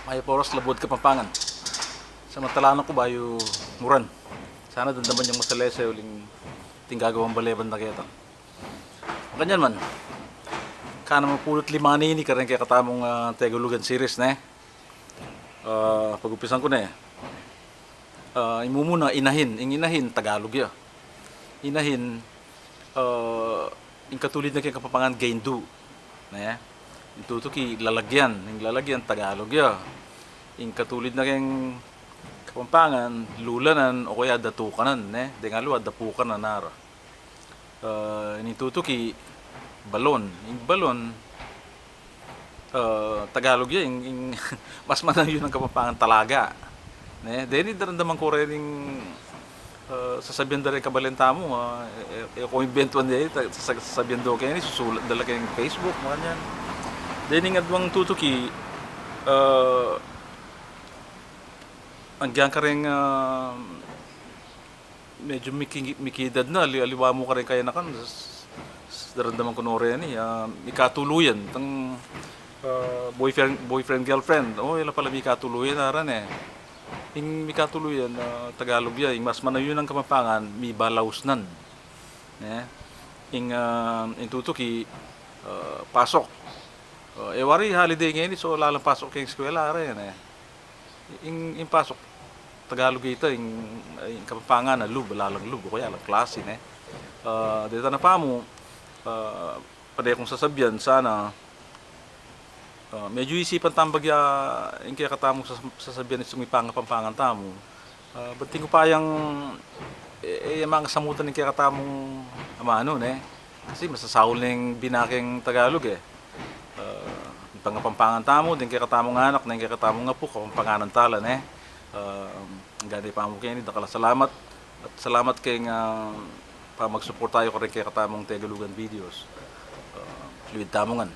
May poros labod Kapampangan. Samantalaan ko bayo muran. Sana dandaman yung masalese uling tinggagawang baleban na kita. Ganyan man. Kana mapulot limani ni karon kay katamong Tegulugan series ne. Pag-upisan ko na imo muna inahin, inahin Tagalog ya. Inahin in katulid na kay Kapampangan gaindu. Ne? Ituto ki lalagyan, yung lalagyan Tagalog ya. In katulid na kayong Kapampangan, lulanan o kaya datukanan, ne? Di nga luwa, dapukan na nara. Inituto ki balon. Yung balon, Tagalog ya, yung mas manang yun ang Kapampangan talaga. Ne? Deni daramdaman ko rin yung sasabihan da rin kabalenta mo, kung ibentuan niya, sasabihan daw kayo, susulat dala kayong Facebook, mga yan. Deni nga duwang tutuki, angyan ka rin medyo mikidad na, aliwa mo ka rin kaya na kan, daramdaman ko no rin mikatuluyan, tang boyfriend, girlfriend, yun pala mikatuluyan na rin Yung mikatuluyan Tagalog ya, yung mas manayon ng Kapampangan, mi balausnan. Yung tutuki, pasok. Wari holiday ngayon, so lalang pasok kayong eskwela rin. Yung pasok, Tagalog ito, yung Kapampangan na lub, lalang lub, o kaya lang klase. Dito na pa mo, pwede kong sasabihan, sana, medyo isipan tambag yung kaya katamong sasabihan itong ipangapampangan tamo. Banting ko pa yung mga samutan yung kaya katamong amano, kasi masasahol na yung binaking Tagalog pangapampangan tamo, din kaya katamong anak, din kaya katamong apo, kapampanganan talan gani pa mo kayo, dakala salamat. At salamat kay pa mag-support tayo ka rin kaya katamong Tegalugan videos. Luwid tamongan.